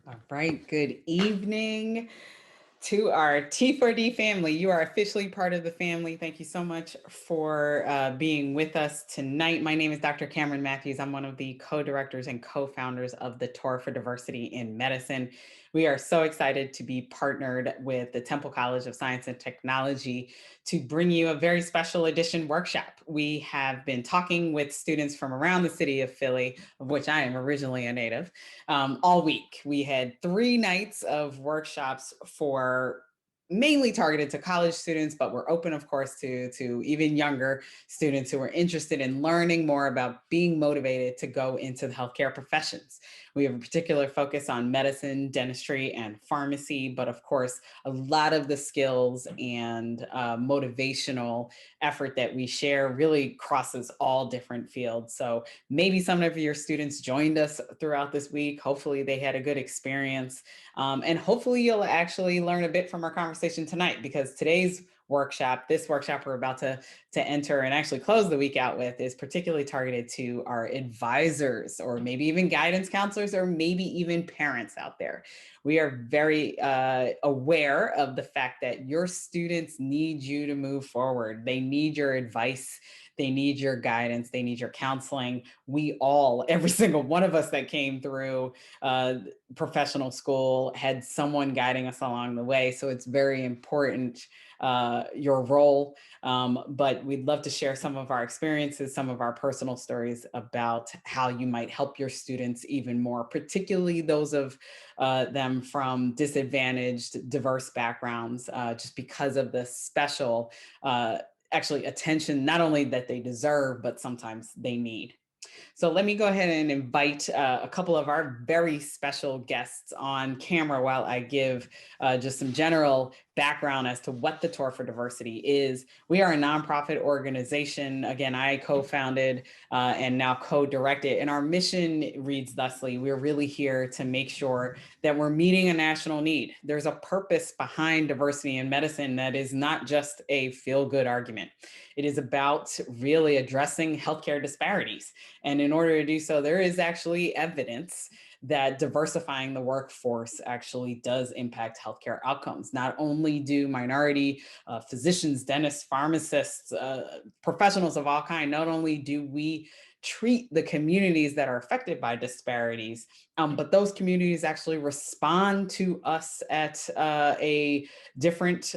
All right, good evening to our T4D family. You are officially part of the family. Thank you so much for being with us tonight. My name is Dr. Cameron Matthews. I'm one of the co-directors and co-founders of the Tour for Diversity in Medicine. We are so excited to be partnered with the Temple College of Science and Technology to bring you a very special edition workshop. We have been talking with students from around the city of Philly, of which I am originally a native, all week. We had 3 nights of workshops for mainly targeted to college students, but we're open, of course, to even younger students who are interested in learning more about being motivated to go into the healthcare professions. We have a particular focus on medicine, dentistry, and pharmacy, but of course, a lot of the skills and motivational effort that we share really crosses all different fields. So maybe some of your students joined us throughout this week. Hopefully they had a good experience. And hopefully you'll actually learn a bit from our conversation tonight, because today's workshop, this workshop we're about to enter and actually close the week out with, is particularly targeted to our advisors, or maybe even guidance counselors, or maybe even parents out there. We are very aware of the fact that your students need you to move forward. They need your advice. They need your guidance. They need your counseling. We all, every single one of us that came through professional school, had someone guiding us along the way. So it's very important, your role. But we'd love to share some of our experiences, some of our personal stories about how you might help your students even more, particularly those of them from disadvantaged, diverse backgrounds, just because of the special actually attention, not only that they deserve, but sometimes they need. So let me go ahead and invite a couple of our very special guests on camera while I give just some general background as to what the Tour for Diversity is. We are a nonprofit organization. Again, I co-founded and now co-directed, and our mission reads thusly: we're really here to make sure that we're meeting a national need. There's a purpose behind diversity in medicine that is not just a feel-good argument. It is about really addressing healthcare disparities. And in order to do so, there is actually evidence that diversifying the workforce actually does impact healthcare outcomes. Not only do minority physicians, dentists, pharmacists, professionals of all kinds, not only do we treat the communities that are affected by disparities, but those communities actually respond to us at a different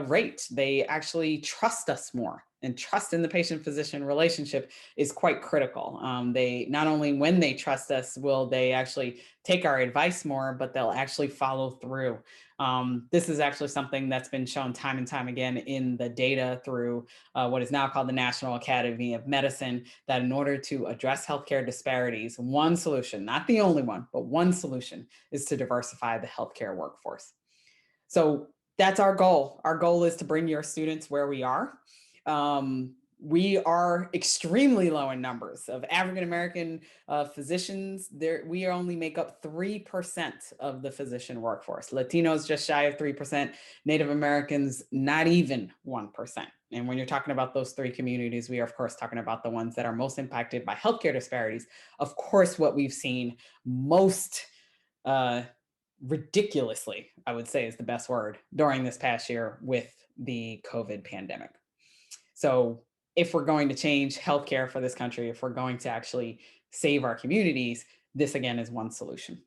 rate. They actually trust us more, and trust in the patient-physician relationship is quite critical. They not only, when they trust us, will they actually take our advice more, but they'll actually follow through. This is actually something that's been shown time and time again in the data through what is now called the National Academy of Medicine, that in order to address healthcare disparities, one solution, not the only one, but one solution, is to diversify the healthcare workforce. So that's our goal. Our goal is to bring your students where we are. We are extremely low in numbers of African-American physicians. We only make up 3% of the physician workforce. Latinos just shy of 3%, Native Americans not even 1%. And when you're talking about those 3 communities, we are, of course, talking about the ones that are most impacted by healthcare disparities. Of course, what we've seen most ridiculously, I would say is the best word, during this past year with the COVID pandemic. So if we're going to change healthcare for this country, if we're going to actually save our communities, this again is one solution.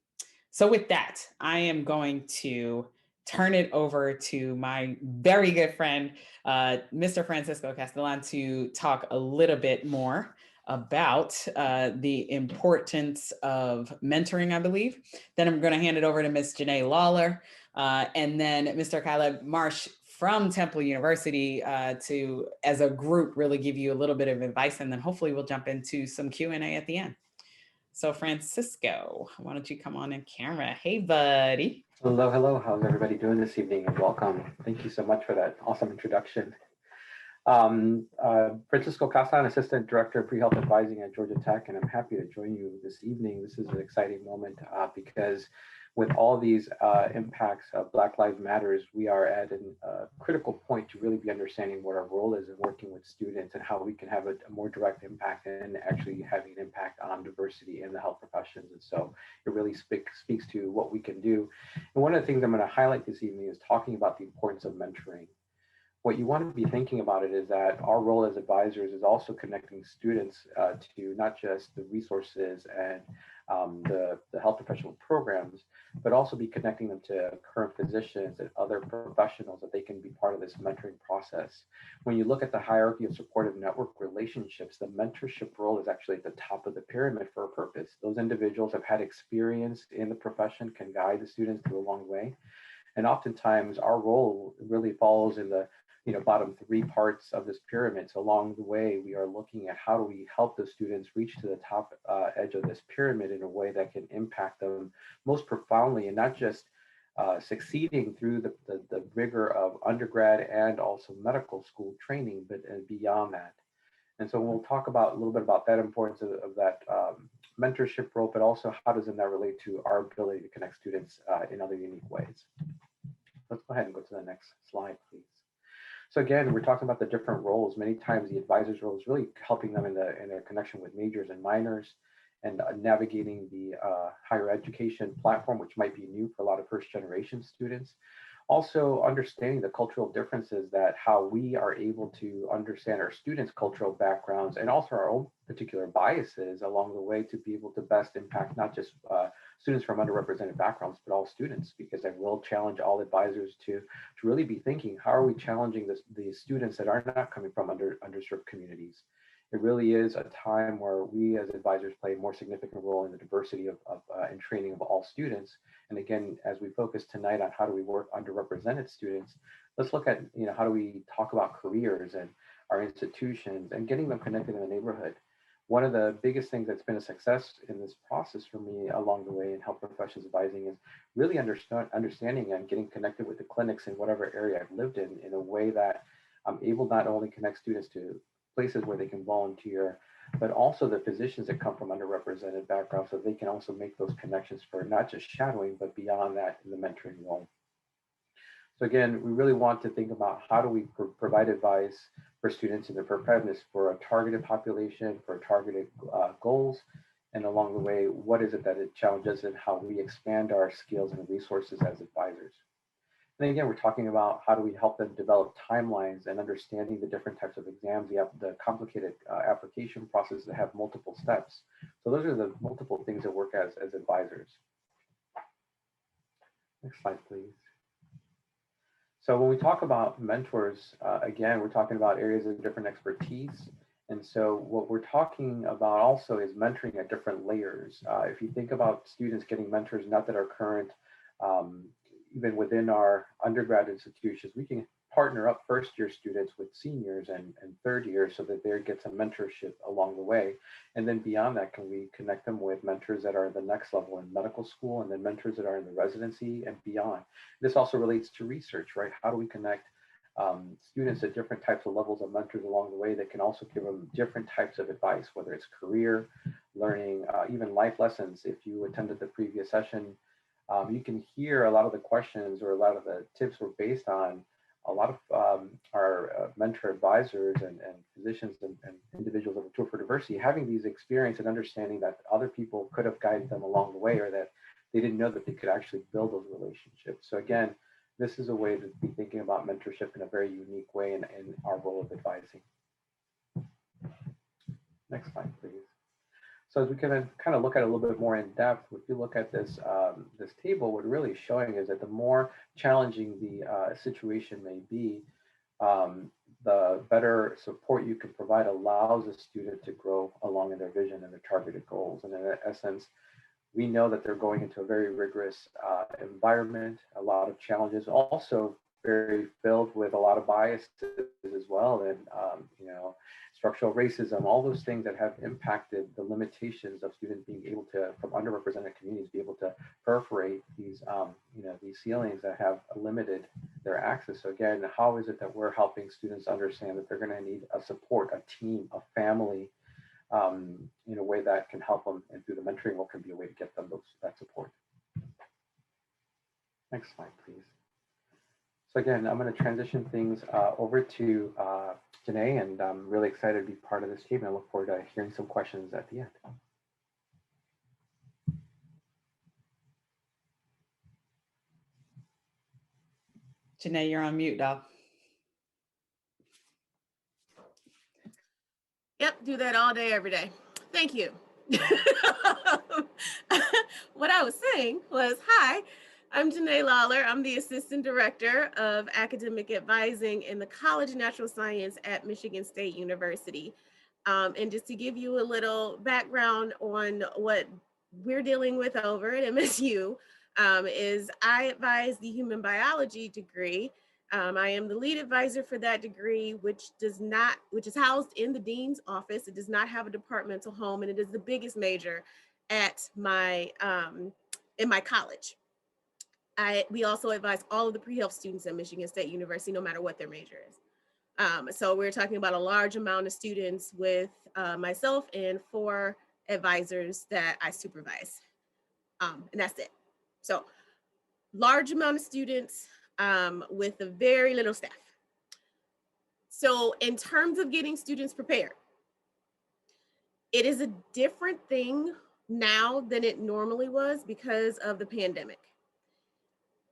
So with that, I am going to turn it over to my very good friend, Mr. Francisco Castellan, to talk a little bit more about the importance of mentoring, I believe. Then I'm going to hand it over to Ms. Janae Lawler, and then Mr. Caleb Marsh from Temple University to, as a group, really give you a little bit of advice, and then hopefully we'll jump into some Q&A at the end. So Francisco, why don't you come on in camera? Hey, buddy. Hello, hello. How's everybody doing this evening? And welcome. Thank you so much for that awesome introduction. Francisco Casan, Assistant Director of Pre-Health Advising at Georgia Tech, and I'm happy to join you this evening. This is an exciting moment because with all these impacts of Black Lives Matters, we are at a critical point to really be understanding what our role is in working with students and how we can have a more direct impact and actually having an impact on diversity in the health professions. And so it really speaks to what we can do. And one of the things I'm going to highlight this evening is talking about the importance of mentoring. What you want to be thinking about it is that our role as advisors is also connecting students to not just the resources and the health professional programs, but also be connecting them to current physicians and other professionals that they can be part of this mentoring process. When you look at the hierarchy of supportive network relationships, the mentorship role is actually at the top of the pyramid for a purpose. Those individuals have had experience in the profession, can guide the students through a long way. And oftentimes our role really falls in the bottom three parts of this pyramid. So along the way, we are looking at how do we help the students reach to the top edge of this pyramid in a way that can impact them most profoundly, and not just succeeding through the rigor of undergrad and also medical school training, but beyond that. And so we'll talk about a little bit about that importance of that mentorship role, but also how does that relate to our ability to connect students in other unique ways. Let's go ahead and go to the next slide, please. So again, we're talking about the different roles. Many times the advisor's role is really helping them in their connection with majors and minors and navigating the higher education platform, which might be new for a lot of first generation students. Also understanding the cultural differences, that how we are able to understand our students' cultural backgrounds and also our own particular biases along the way to be able to best impact not just students from underrepresented backgrounds, but all students, because I will challenge all advisors to really be thinking, how are we challenging the students that are not coming from underserved communities? It really is a time where we as advisors play a more significant role in the diversity and training of all students. And again, as we focus tonight on how do we work underrepresented students, let's look at how do we talk about careers and our institutions and getting them connected in the neighborhood. One of the biggest things that's been a success in this process for me along the way in health professions advising is really understanding and getting connected with the clinics in whatever area I've lived in a way that I'm able not only connect students to places where they can volunteer, but also the physicians that come from underrepresented backgrounds, so they can also make those connections for not just shadowing, but beyond that in the mentoring role. So again, we really want to think about how do we provide advice for students in their preparedness for a targeted population, for targeted goals, and along the way, what is it that it challenges and how we expand our skills and resources as advisors. And again, we're talking about how do we help them develop timelines and understanding the different types of exams, the complicated application process that have multiple steps. So those are the multiple things that work as advisors. Next slide, please. So when we talk about mentors, again, we're talking about areas of different expertise. And so what we're talking about also is mentoring at different layers. If you think about students getting mentors, not that are current, even within our undergrad institutions, we can partner up first-year students with seniors and third years so that they get some mentorship along the way. And then beyond that, can we connect them with mentors that are the next level in medical school, and then mentors that are in the residency and beyond. This also relates to research, right? How do we connect students at different types of levels of mentors along the way that can also give them different types of advice, whether it's career, learning, even life lessons. If you attended the previous session, you can hear a lot of the questions or a lot of the tips were based on a lot of our mentor advisors and physicians and individuals of the Tour for Diversity having these experience and understanding that other people could have guided them along the way, or that they didn't know that they could actually build those relationships. So again, this is a way to be thinking about mentorship in a very unique way in our role of advising. Next slide, please. So as we can kind of look at it a little bit more in depth, if you look at this this table, what really is showing is that the more challenging the situation may be, the better support you can provide allows a student to grow along in their vision and their targeted goals. And in essence, we know that they're going into a very rigorous environment, a lot of challenges, also very filled with a lot of biases as well, and structural racism, all those things that have impacted the limitations of students being able to, from underrepresented communities, be able to perforate these these ceilings that have limited their access. So again, how is it that we're helping students understand that they're going to need a support, a team, a family, in a way that can help them, and through the mentoring work can be a way to get them that support. Next slide, please. So again, I'm going to transition things over to Janae, and I'm really excited to be part of this team. I look forward to hearing some questions at the end. Janae, you're on mute, dog. Yep, do that all day, every day. Thank you. What I was saying was, hi, I'm Janae Lawler. I'm the Assistant Director of Academic Advising in the College of Natural Science at Michigan State University. And just to give you a little background on what we're dealing with over at MSU, is I advise the human biology degree. I am the lead advisor for that degree, which is housed in the dean's office. It does not have a departmental home, and it is the biggest major at my in my college. We also advise all of the pre-health students at Michigan State University, no matter what their major is. So we're talking about a large amount of students with myself and 4 advisors that I supervise, and that's it. So large amount of students with a very little staff. So in terms of getting students prepared, it is a different thing now than it normally was because of the pandemic.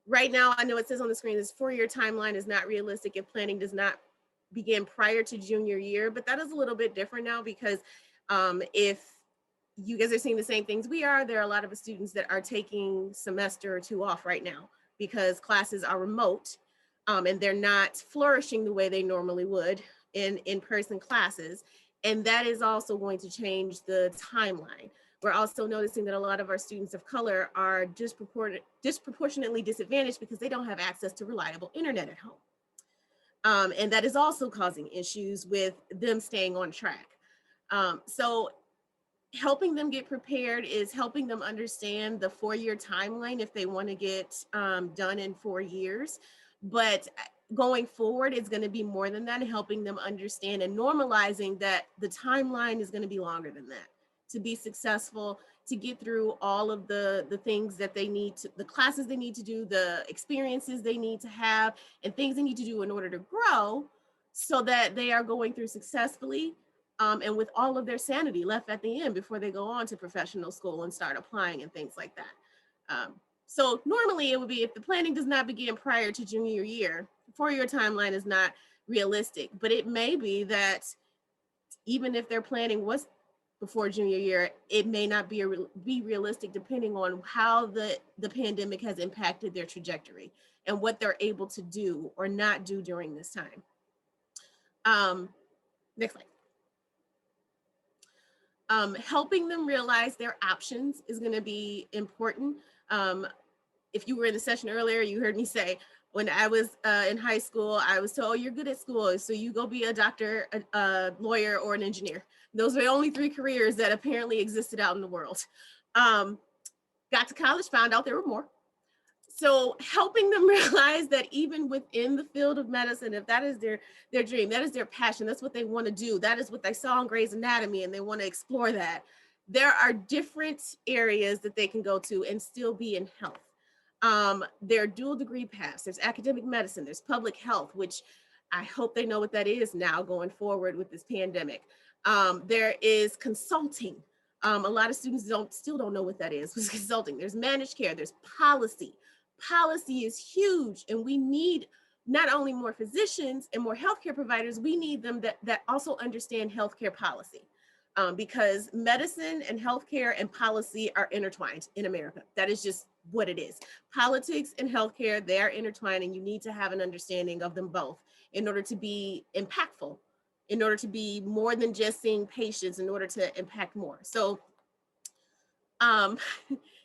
Right now, I know it says on the screen, this 4-year timeline is not realistic if planning does not begin prior to junior year, but that is a little bit different now because if you guys are seeing the same things we are, there are a lot of students that are taking semester or 2 off right now because classes are remote and they're not flourishing the way they normally would in in-person classes. And that is also going to change the timeline. We're also noticing that a lot of our students of color are disproportionately disadvantaged because they don't have access to reliable internet at home. And that is also causing issues with them staying on track. So helping them get prepared is helping them understand the 4-year timeline if they want to get done in 4 years. But going forward, it's going to be more than that, helping them understand and normalizing that the timeline is going to be longer than that to be successful, to get through all of the things that they need to, the classes they need to do, the experiences they need to have, and things they need to do in order to grow so that they are going through successfully and with all of their sanity left at the end before they go on to professional school and start applying and things like that. So normally it would be if the planning does not begin prior to junior year, 4-year timeline is not realistic, but it may be that even if their planning was before junior year, it may not be realistic depending on how the pandemic has impacted their trajectory and what they're able to do or not do during this time. Next slide. Helping them realize their options is going to be important. If you were in the session earlier, you heard me say, when I was in high school, I was told, oh, you're good at school, so you go be a doctor, a lawyer, or an engineer. Those are the only 3 careers that apparently existed out in the world. Got to college, found out there were more. So helping them realize that even within the field of medicine, if that is their dream, that is their passion, that's what they want to do, that is what they saw in Grey's Anatomy and they want to explore that, there are different areas that they can go to and still be in health. There are dual degree paths. There's academic medicine, there's public health, which I hope they know what that is now going forward with this pandemic. There is consulting. A lot of students still don't know what that is. What's consulting? There's managed care, there's policy. Policy is huge, and we need not only more physicians and more healthcare providers, we need them that also understand healthcare policy. Because medicine and healthcare and policy are intertwined in America. That is just what it is. Politics and healthcare, they are intertwined, and you need to have an understanding of them both in order to be impactful, in order to be more than just seeing patients, in order to impact more. So,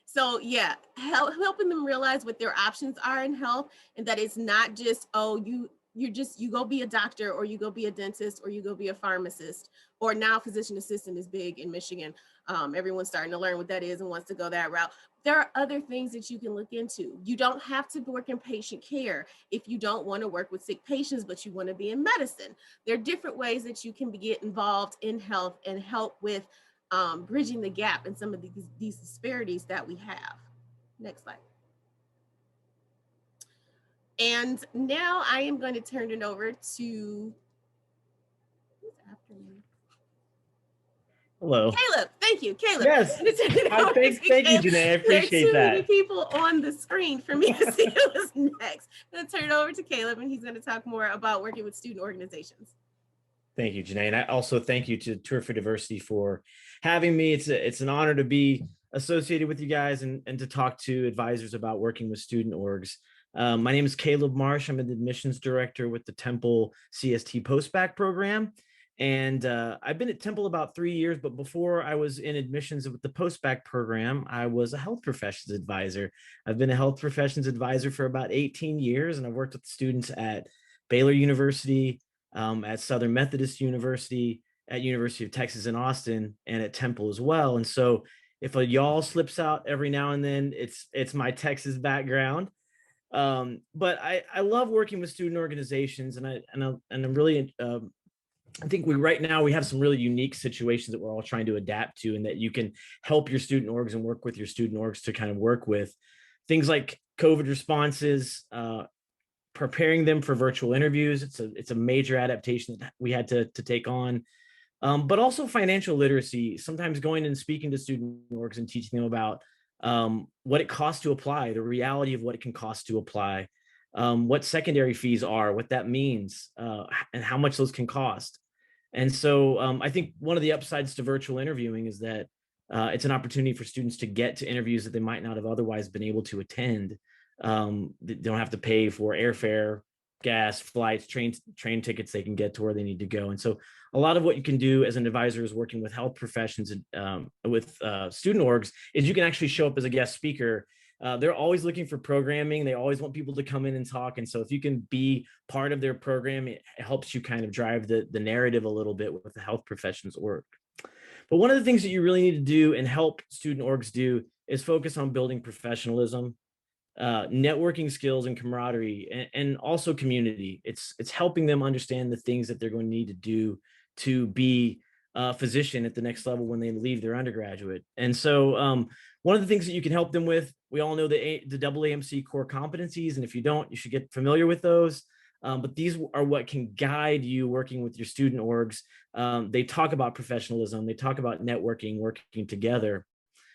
so yeah, helping them realize what their options are in health, and that it's not just, oh, you go be a doctor, or you go be a dentist, or you go be a pharmacist, or now physician assistant is big in Michigan. Everyone's starting to learn what that is and wants to go that route. There are other things that you can look into. You don't have to work in patient care if you don't want to work with sick patients, but you want to be in medicine. There are different ways that you can get involved in health and help with bridging the gap in some of these disparities that we have. Next slide. And now I am going to turn it over to who's after me? Hello. Caleb. Thank you, Caleb. Yes. I'm going to turn it over Thank to you, Caleb. Janae. I There are appreciate too many that. people on the screen for me to see who is next. I'm going to turn it over to Caleb, and he's going to talk more about working with student organizations. Thank you, Janae. And I also thank you to Tour for Diversity for having me. It's an honor to be associated with you guys and to talk to advisors about working with student orgs. My name is Caleb Marsh. I'm an admissions director with the Temple CST Post-Bacc program. And I've been at Temple about 3 years, but before I was in admissions with the Post-Bacc program, I was a health professions advisor. I've been a health professions advisor for about 18 years, and I've worked with students at Baylor University, at Southern Methodist University, at University of Texas in Austin, and at Temple as well. And so if a y'all slips out every now and then, it's my Texas background. But I love working with student organizations, and I'm really I think right now we have some really unique situations that we're all trying to adapt to, and that you can help your student orgs and work with your student orgs to kind of work with things like COVID responses, preparing them for virtual interviews. It's a major adaptation that we had to take on, but also financial literacy. Sometimes going and speaking to student orgs and teaching them about what it costs to apply, the reality of what it can cost to apply, what secondary fees are, what that means, and how much those can cost. And so I think one of the upsides to virtual interviewing is that it's an opportunity for students to get to interviews that they might not have otherwise been able to attend. They don't have to pay for airfare, gas, flights, train tickets. They can get to where they need to go. And so a lot of what you can do as an advisor is working with health professions and with student orgs is you can actually show up as a guest speaker. They're always looking for programming. They always want people to come in and talk. And so if you can be part of their program, it helps you kind of drive the narrative a little bit with the health professions work. But one of the things that you really need to do and help student orgs do is focus on building professionalism, networking skills and camaraderie, and also community. It's helping them understand the things that they're going to need to do to be a physician at the next level when they leave their undergraduate. And so one of the things that you can help them with, we all know the AAMC core competencies, and if you don't, you should get familiar with those. But these are what can guide you working with your student orgs. They talk about professionalism, they talk about networking, working together.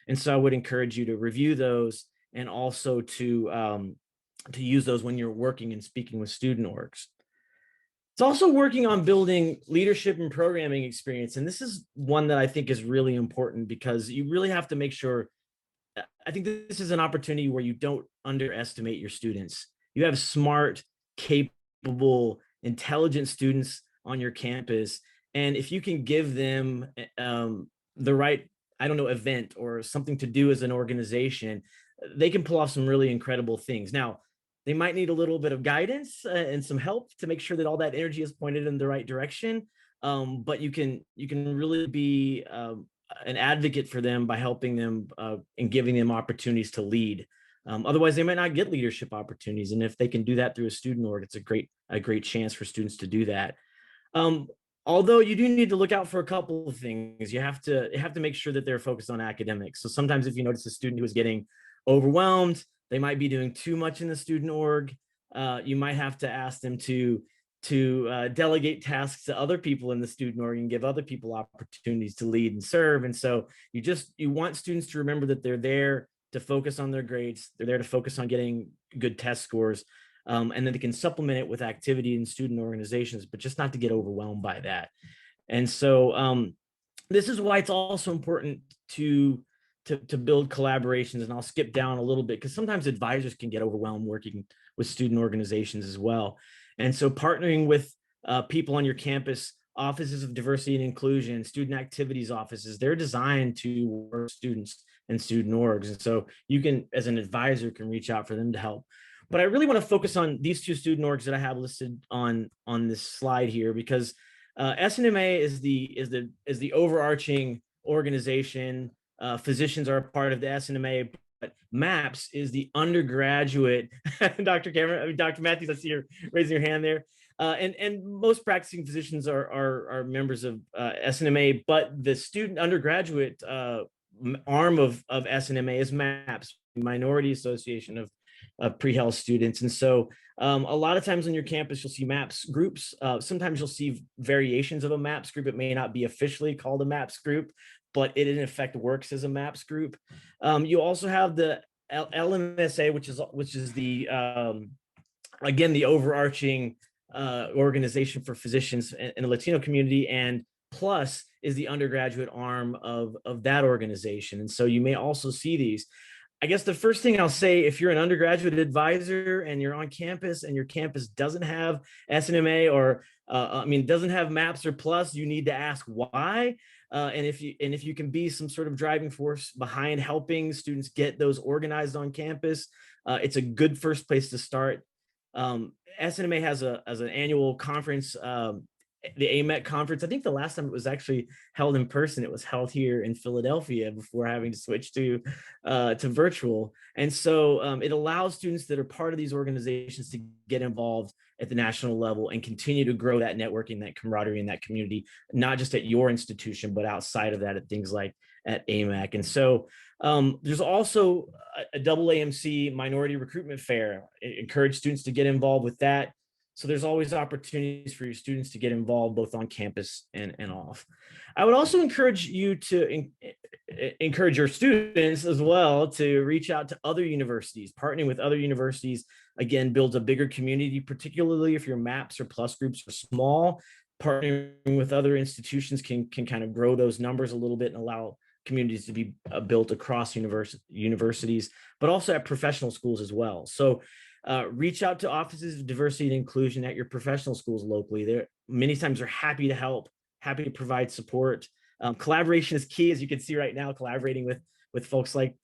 And so I would encourage you to review those and also to use those when you're working and speaking with student orgs. It's also working on building leadership and programming experience. And this is one that I think is really important because you really have to make sure, I think this is an opportunity where you don't underestimate your students. You have smart, capable, intelligent students on your campus. And if you can give them the right, I don't know, event or something to do as an organization, they can pull off some really incredible things. Now, they might need a little bit of guidance and some help to make sure that all that energy is pointed in the right direction. But you can really be an advocate for them by helping them and giving them opportunities to lead. Otherwise, they might not get leadership opportunities. And if they can do that through a student org, it's a great chance for students to do that. Although you do need to look out for a couple of things. You have to make sure that they're focused on academics. So sometimes if you notice a student who is getting overwhelmed, they might be doing too much in the student org. You might have to ask them to delegate tasks to other people in the student org and give other people opportunities to lead and serve. And so you want students to remember that they're there to focus on their grades. They're there to focus on getting good test scores. And then they can supplement it with activity in student organizations, but just not to get overwhelmed by that. And so this is why it's also important to build collaborations. And I'll skip down a little bit because sometimes advisors can get overwhelmed working with student organizations as well. And so partnering with people on your campus, offices of diversity and inclusion, student activities offices, they're designed to work with students and student orgs. And so you can, as an advisor, can reach out for them to help. But I really want to focus on these two student orgs that I have listed on this slide here, because SNMA is the overarching organization. Physicians are a part of the SNMA, but MAPS is the undergraduate. Dr. Matthews, I see you raising your hand there. And most practicing physicians are members of SNMA, but the student undergraduate arm of SNMA is MAPS, Minority Association of pre-health students. And so a lot of times on your campus, you'll see MAPS groups. Sometimes you'll see variations of a MAPS group. It may not be officially called a MAPS group, but it in effect works as a MAPS group. You also have the LMSA, which is the again, the overarching organization for physicians in the Latino community, and Plus is the undergraduate arm of that organization. And so you may also see these. I guess the first thing I'll say, if you're an undergraduate advisor and you're on campus and your campus doesn't have SNMA or doesn't have MAPS or Plus, you need to ask why. And if you can be some sort of driving force behind helping students get those organized on campus, it's a good first place to start. SNMA has an annual conference, the AMEC conference. I think the last time it was actually held in person, it was held here in Philadelphia before having to switch to virtual. And so it allows students that are part of these organizations to get involved at the national level and continue to grow that networking, that camaraderie, and that community, not just at your institution, but outside of that at things like at AMEC. And so there's also a double AMC minority recruitment fair. Encourage students to get involved with that. So there's always opportunities for your students to get involved both on campus and off. I would also encourage you to encourage your students as well to reach out to other universities. Partnering with other universities, again, builds a bigger community, particularly if your MAPS or Plus groups are small. Partnering with other institutions can kind of grow those numbers a little bit and allow communities to be built across universities, but also at professional schools as well. So reach out to offices of diversity and inclusion at your professional schools locally. They're many times are happy to help, happy to provide support. Collaboration is key, as you can see right now. Collaborating with folks like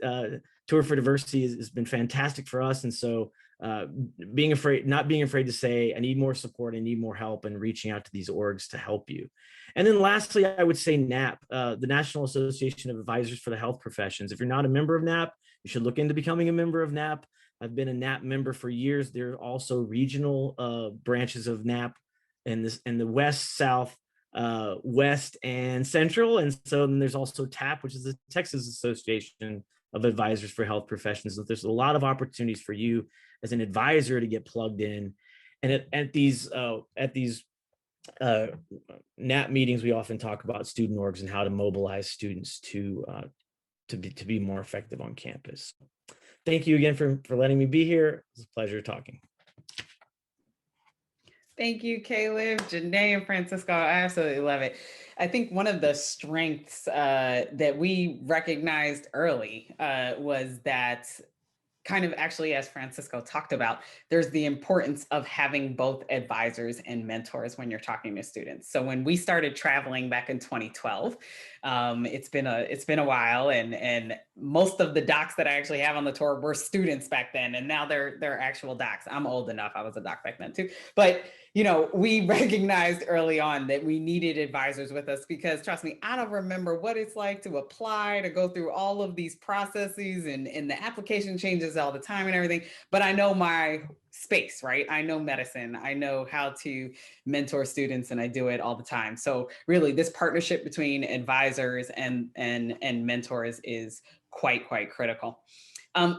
Tour for Diversity has been fantastic for us. And so not being afraid to say, I need more support, I need more help, and reaching out to these orgs to help you. And then lastly, I would say NAP, the National Association of Advisors for the Health Professions. If you're not a member of NAP, you should look into becoming a member of NAP. I've been a NAP member for years. There are also regional branches of NAP in the West, South, West, and Central. And so then there's also TAP, which is the Texas Association of Advisors for Health Professions. So there's a lot of opportunities for you as an advisor to get plugged in. And at these NAP meetings, we often talk about student orgs and how to mobilize students to be more effective on campus. Thank you again for letting me be here. It's a pleasure talking. Thank you, Caleb, Janae, and Francisco. I absolutely love it. I think one of the strengths that we recognized early was that, kind of actually, as Francisco talked about, there's the importance of having both advisors and mentors when you're talking to students. So when we started traveling back in 2012, it's been a while, and most of the docs that I actually have on the tour were students back then, and now they're actual docs. I'm old enough; I was a doc back then too. But we recognized early on that we needed advisors with us, because trust me, I don't remember what it's like to apply, to go through all of these processes and the application changes all the time and everything. But I know my space, right? I know medicine. I know how to mentor students, and I do it all the time. So really, this partnership between advisors and mentors is quite critical.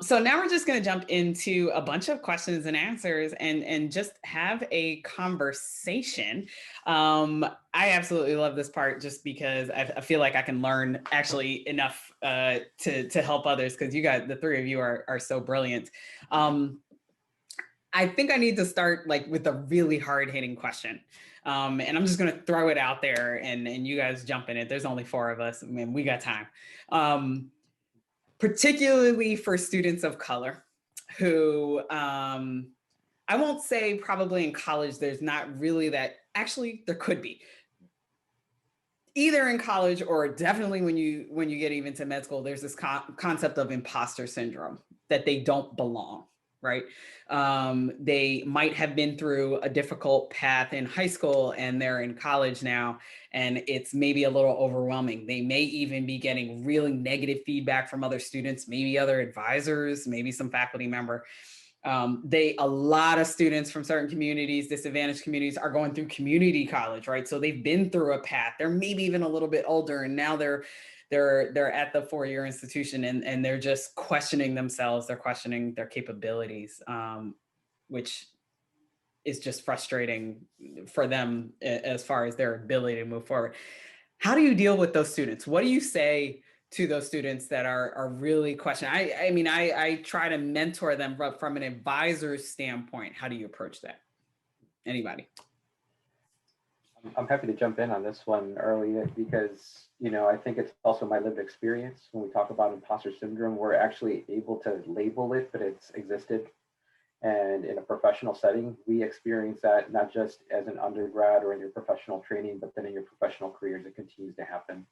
So now we're just going to jump into a bunch of questions and answers and just have a conversation. I absolutely love this part, just because I feel like I can learn actually enough to help others, because you guys, the three of you, are so brilliant. I think I need to start with a really hard-hitting question. And I'm just going to throw it out there, and you guys jump in it. There's only 4 of us. I mean, we got time. Particularly for students of color who, I won't say probably in college, there's not really that, actually there could be. Either in college or definitely when you get even to med school, there's this concept of imposter syndrome, that they don't belong, right? They might have been through a difficult path in high school and they're in college now, and it's maybe a little overwhelming. They may even be getting really negative feedback from other students, maybe other advisors, maybe some faculty member. A lot of students from certain communities, disadvantaged communities, are going through community college, right? So they've been through a path. They're maybe even a little bit older, and now they're at the 4-year institution, and they're just questioning themselves. They're questioning their capabilities, which is just frustrating for them as far as their ability to move forward. How do you deal with those students? What do you say to those students that are really questioning? I mean, I try to mentor them, but from an advisor's standpoint, how do you approach that? Anybody? I'm happy to jump in on this one early because, I think it's also my lived experience. When we talk about imposter syndrome, we're actually able to label it, but it's existed. And in a professional setting, we experience that not just as an undergrad or in your professional training, but then in your professional careers, it continues to happen.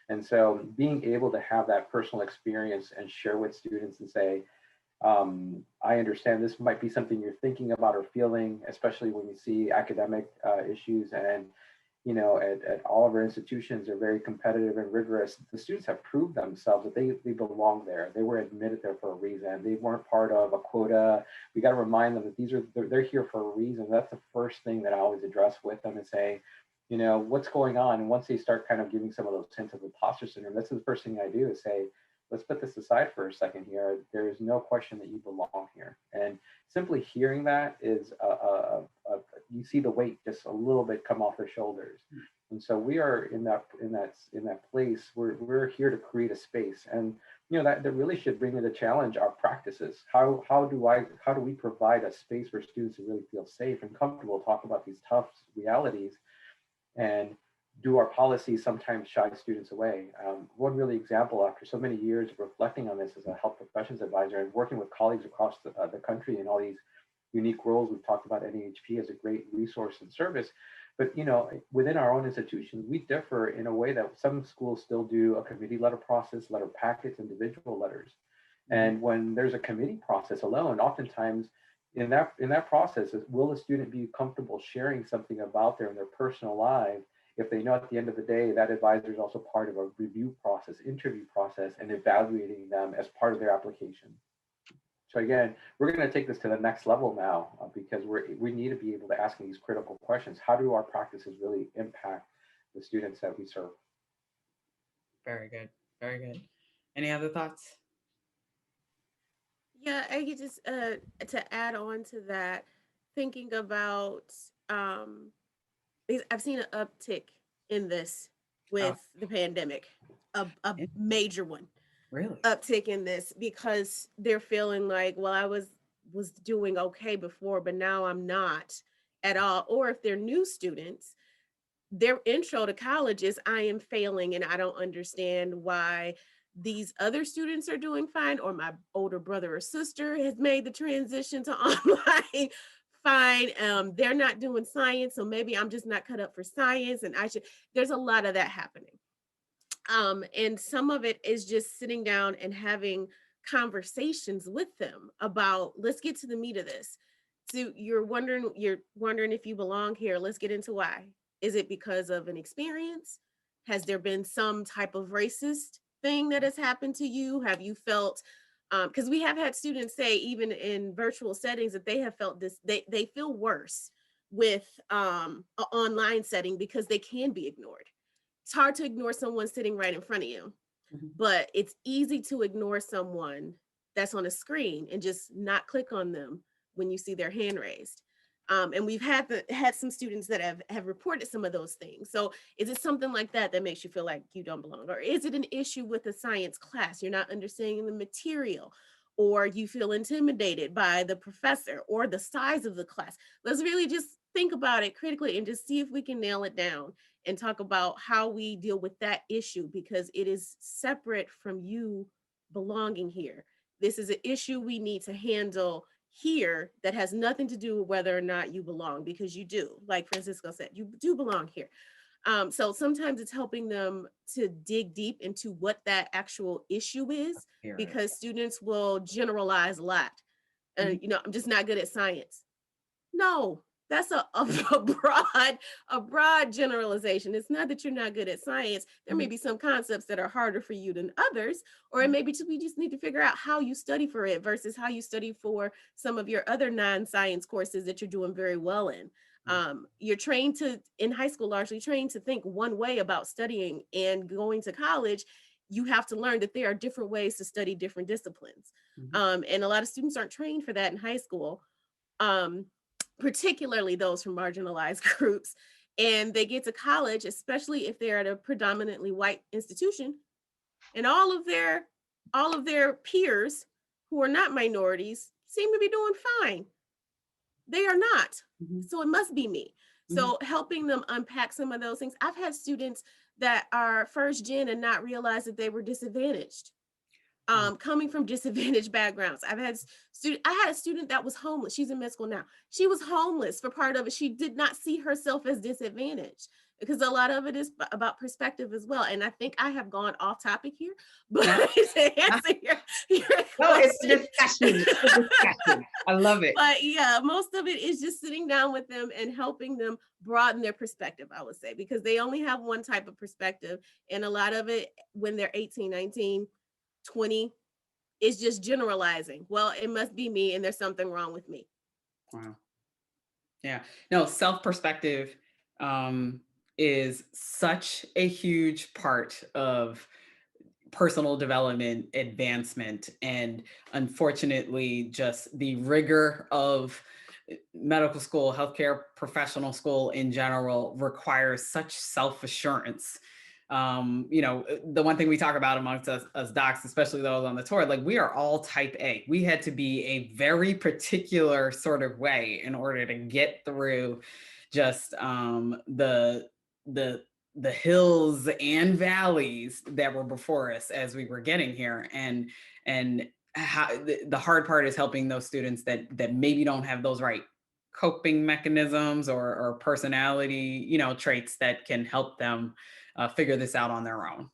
And so being able to have that personal experience and share with students and say, I understand this might be something you're thinking about or feeling, especially when you see academic issues. And, at all of our institutions are very competitive and rigorous. The students have proved themselves that they belong there. They were admitted there for a reason. They weren't part of a quota. We got to remind them that they're here for a reason. That's the first thing that I always address with them and say, what's going on? And once they start kind of giving some of those hints of imposter syndrome, that's the first thing I do is say, let's put this aside for a second here. There is no question that you belong here. And simply hearing that is you see the weight just a little bit come off their shoulders. And so we are in that place where we're here to create a space. And that really should bring into challenge our practices. How do we provide a space for students to really feel safe and comfortable, talk about these tough realities, and do our policies sometimes shy students away? One really example, after so many years of reflecting on this as a health professions advisor and working with colleagues across the country in all these unique roles, we've talked about NAHP as a great resource and service. But within our own institutions, we differ in a way that some schools still do a committee letter process, letter packets, individual letters. And when there's a committee process alone, oftentimes in that process, will the student be comfortable sharing something about their personal lives if they know at the end of the day that advisor is also part of a review process, interview process, and evaluating them as part of their application? So again, we're going to take this to the next level now because we need to be able to ask these critical questions. How do our practices really impact the students that we serve? Very good. Very good. Any other thoughts? Yeah, I could just to add on to that, thinking about I've seen an uptick in this with the pandemic, a major one. Really? Uptick in this because they're feeling like, well, I was doing okay before, but now I'm not at all. Or if they're new students, their intro to college is, I am failing and I don't understand why these other students are doing fine, or my older brother or sister has made the transition to online fine. They're not doing science, so maybe I'm just not cut up for science, and there's a lot of that happening. And some of it is just sitting down and having conversations with them about, let's get to the meat of this. So you're wondering if you belong here. Let's get into why. Is it because of an experience? Has there been some type of racist thing that has happened to you? Have you felt, because we have had students say, even in virtual settings, that they have felt this, they feel worse with an online setting because they can be ignored. It's hard to ignore someone sitting right in front of you, but it's easy to ignore someone that's on a screen and just not click on them when you see their hand raised. And we've had some students that have reported some of those things. So is it something like that that makes you feel like you don't belong? Or is it an issue with a science class? You're not understanding the material, or you feel intimidated by the professor or the size of the class? Let's really just think about it critically and just see if we can nail it down and talk about how we deal with that issue, because it is separate from you belonging here. This is an issue we need to handle here that has nothing to do with whether or not you belong, because you do. Like Francisco said, you do belong here. So sometimes it's helping them to dig deep into what that actual issue is, because students will generalize a lot. I'm just not good at science. No, that's a broad generalization. It's not that you're not good at science. There may be some concepts that are harder for you than others, or it may be we just need to figure out how you study for it versus how you study for some of your other non-science courses that you're doing very well in. You're trained to, in high school, largely trained to think one way about studying, and going to college, you have to learn that there are different ways to study different disciplines. And a lot of students aren't trained for that in high school, particularly those from marginalized groups. And they get to college, especially if they're at a predominantly white institution, and all of their peers who are not minorities seem to be doing fine. They are not. So it must be me. So helping them unpack some of those things. I've had students that are first gen and not realize that they were disadvantaged, coming from disadvantaged backgrounds. I had a student that was homeless. She's in med school now. She was homeless for part of it. She did not see herself as disadvantaged, because a lot of it is about perspective as well. And I think I have gone off topic here, but to answer your no, it's a discussion. It's a discussion. I love it. But yeah, most of it is just sitting down with them and helping them broaden their perspective, I would say, because they only have one type of perspective. And a lot of it, when they're 18, 19, 20, is just generalizing. Well, it must be me, and there's something wrong with me. Wow. Yeah. No, self-perspective is such a huge part of personal development, advancement, and unfortunately, just the rigor of medical school, healthcare professional school in general requires such self-assurance. The one thing we talk about amongst us docs, especially those on the tour, like, we are all type A. We had to be a very particular sort of way in order to get through just the hills and valleys that were before us as we were getting here. And how the hard part is helping those students that maybe don't have those right coping mechanisms or personality, traits that can help them figure this out on their own.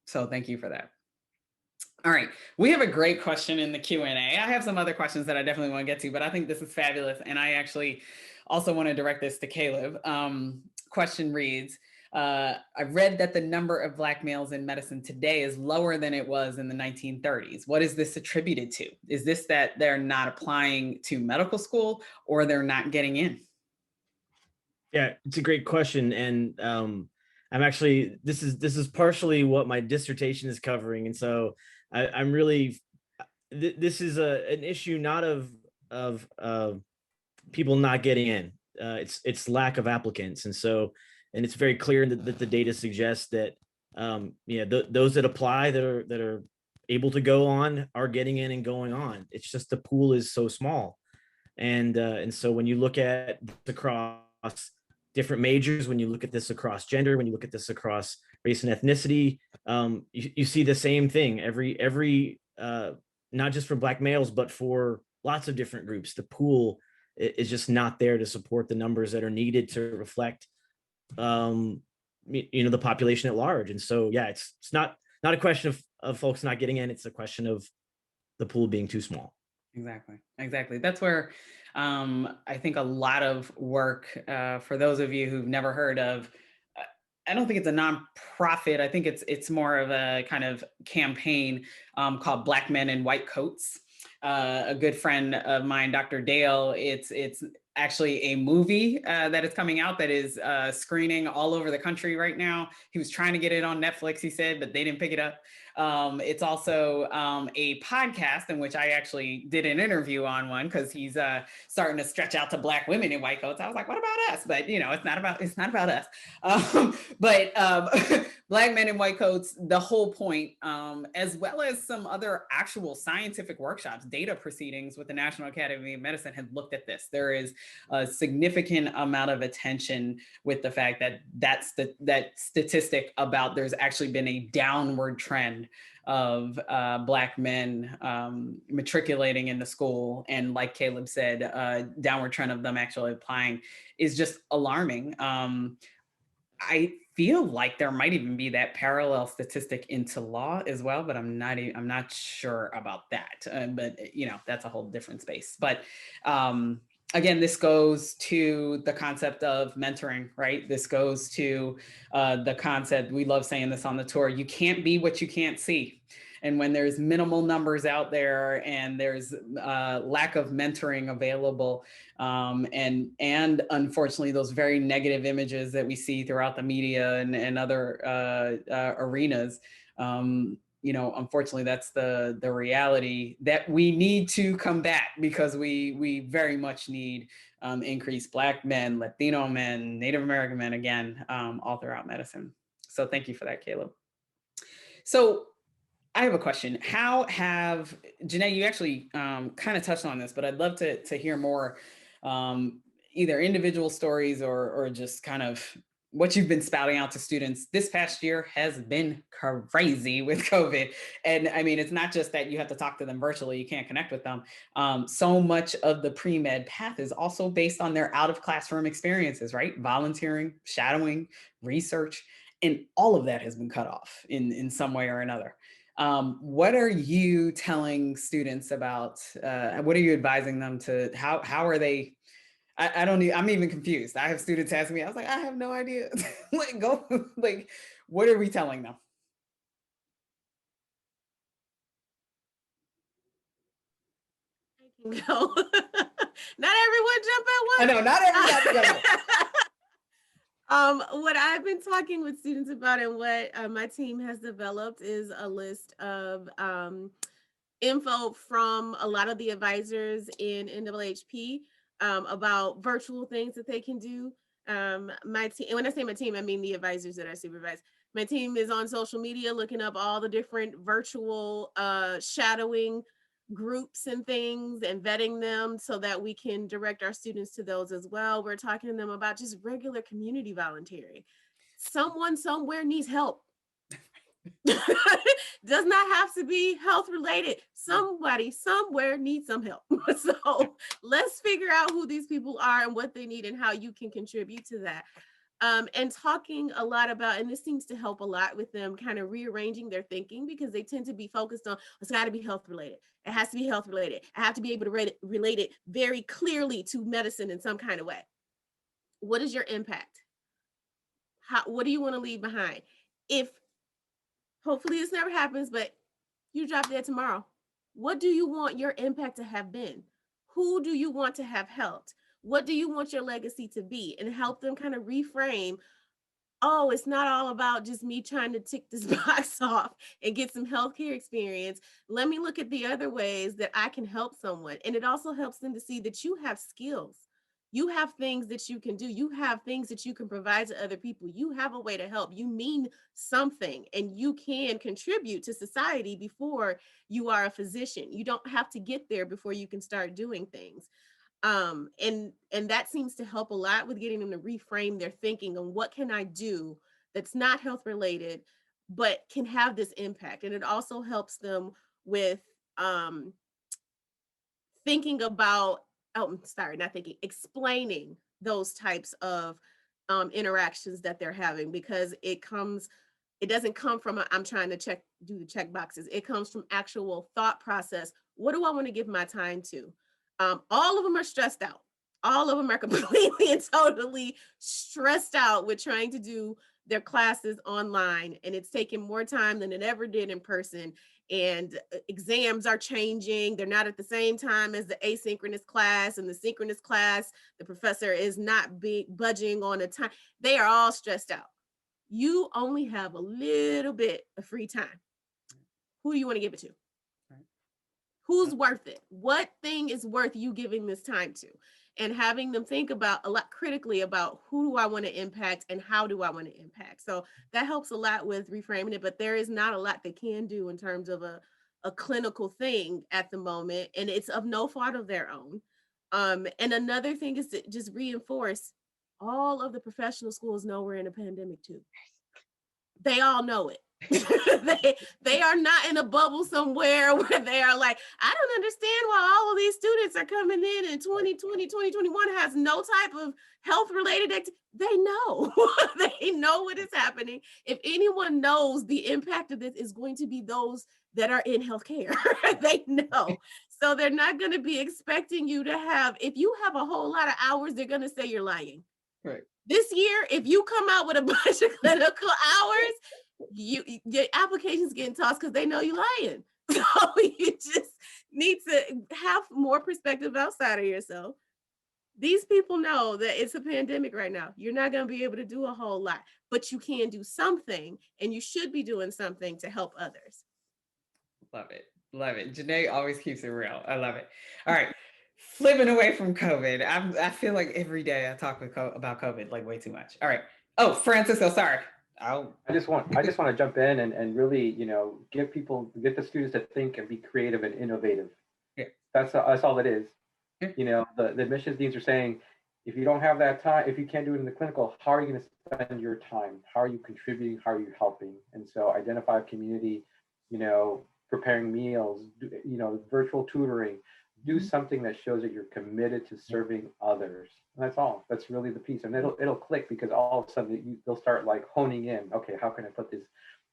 So thank you for that. All right, we have a great question in the Q&A. I have some other questions that I definitely want to get to, but I think this is fabulous. And I actually also want to direct this to Caleb. Question reads, I read that the number of Black males in medicine today is lower than it was in the 1930s. What is this attributed to? Is this that they're not applying to medical school, or they're not getting in? Yeah, it's a great question. And I'm actually, this is partially what my dissertation is covering. And so I'm really, this is an issue not of people not getting in. It's lack of applicants. And so, and it's very clear that the data suggests that those that apply that are able to go on are getting in and going on. It's just the pool is so small. And so when you look at across different majors, when you look at this across gender, when you look at this across race and ethnicity, you see the same thing. Every not just for Black males, but for lots of different groups, the pool is just not there to support the numbers that are needed to reflect the population at large. And so yeah, it's not a question of folks not getting in, it's a question of the pool being too small. Exactly. That's where I think a lot of work, for those of you who've never heard of, I don't think it's a nonprofit. I think it's more of a kind of campaign called Black Men in White Coats. A good friend of mine, Dr. Dale, it's actually a movie that is coming out that is screening all over the country right now. He was trying to get it on Netflix, he said, but they didn't pick it up. It's also a podcast in which I actually did an interview on one, because he's starting to stretch out to Black women in white coats. I was like, what about us? But it's not about us. But Black Men in White Coats, the whole point, as well as some other actual scientific workshops, data proceedings with the National Academy of Medicine, have looked at this. There is a significant amount of attention with the fact that statistic about there's actually been a downward trend of Black men matriculating into school. And like Caleb said, downward trend of them actually applying is just alarming. I feel like there might even be that parallel statistic into law as well, but I'm not sure about that. But that's a whole different space. But again, this goes to the concept of mentoring, right? This goes to the concept, we love saying this on the tour, you can't be what you can't see. And when there's minimal numbers out there and there's lack of mentoring available, and unfortunately those very negative images that we see throughout the media and other arenas, unfortunately that's the reality that we need to combat, because we very much need increased Black men, Latino men, Native American men, again, all throughout medicine. So thank you for that, Caleb. So I have a question. How have, Janae, you actually kind of touched on this, but I'd love to hear more, either individual stories or just kind of what you've been spouting out to students. This past year has been crazy with COVID. And I mean, it's not just that you have to talk to them virtually, you can't connect with them. So much of the pre-med path is also based on their out of classroom experiences, right? Volunteering, shadowing, research, and all of that has been cut off in some way or another. What are you telling students about, what are you advising them to, how are they, I'm even confused. I have students asking me, I was like, I have no idea. What are we telling them? I can go. Not everyone jump at once. I know, not everybody. What I've been talking with students about and what my team has developed is a list of info from a lot of the advisors in NAAHP about virtual things that they can do. My team, and when I say my team, I mean the advisors that I supervise. My team is on social media looking up all the different virtual shadowing groups and things and vetting them so that we can direct our students to those as well. We're talking to them about just regular community volunteering. Someone somewhere needs help. Does not have to be health related. Somebody somewhere needs some help. So let's figure out who these people are and what they need and how you can contribute to that. And talking a lot about, and this seems to help a lot with them kind of rearranging their thinking, because they tend to be focused on, it's got to be health related. It has to be health related. I have to be able to relate it very clearly to medicine in some kind of way. What is your impact? What do you want to leave behind? If hopefully this never happens, but you drop dead tomorrow, what do you want your impact to have been? Who do you want to have helped? What do you want your legacy to be? And help them kind of reframe, oh, it's not all about just me trying to tick this box off and get some healthcare experience. Let me look at the other ways that I can help someone. And it also helps them to see that you have skills. You have things that you can do. You have things that you can provide to other people. You have a way to help. You mean something and you can contribute to society before you are a physician. You don't have to get there before you can start doing things. And that seems to help a lot with getting them to reframe their thinking on what can I do that's not health related, but can have this impact. And it also helps them with thinking about, explaining those types of interactions that they're having, because it doesn't come from I'm trying to do the check boxes. It comes from actual thought process. What do I want to give my time to? All of them are stressed out. All of them are completely and totally stressed out with trying to do their classes online, and it's taking more time than it ever did in person. And exams are changing. They're not at the same time as the asynchronous class, and the synchronous class, the professor is not budging on a time. They are all stressed out. You only have a little bit of free time. Who do you want to give it to? Who's worth it? What thing is worth you giving this time to? And having them think about a lot critically about who do I want to impact and how do I want to impact. So that helps a lot with reframing it, but there is not a lot they can do in terms of a clinical thing at the moment. And it's of no fault of their own. And another thing is to just reinforce, all of the professional schools know we're in a pandemic too. They all know it. they are not in a bubble somewhere where they are like, I don't understand why all of these students are coming in 2020, 2021 has no type of health related activity. They know. They know what is happening. If anyone knows the impact of this is going to be those that are in healthcare. They know. So they're not going to be expecting you to have, if you have a whole lot of hours, they're going to say you're lying. Right. This year, if you come out with a bunch of clinical hours, your application's getting tossed because they know you're lying. So you just need to have more perspective outside of yourself. These people know that it's a pandemic right now. You're not going to be able to do a whole lot, but you can do something, and you should be doing something to help others. Love it. Love it. Janae always keeps it real. I love it. All right. Flipping away from COVID. I feel like every day I talk about COVID like way too much. All right. Oh, Francisco, sorry. I just want to jump in and really, get the students to think and be creative and innovative. Yeah. That's all it is. Yeah. The admissions deans are saying, if you don't have that time, if you can't do it in the clinical, how are you going to spend your time? How are you contributing? How are you helping? And so identify a community, preparing meals, virtual tutoring, do something that shows that you're committed to serving others. And that's all. That's really the piece. And it'll click, because all of a sudden they'll start like honing in. Okay, how can I put this?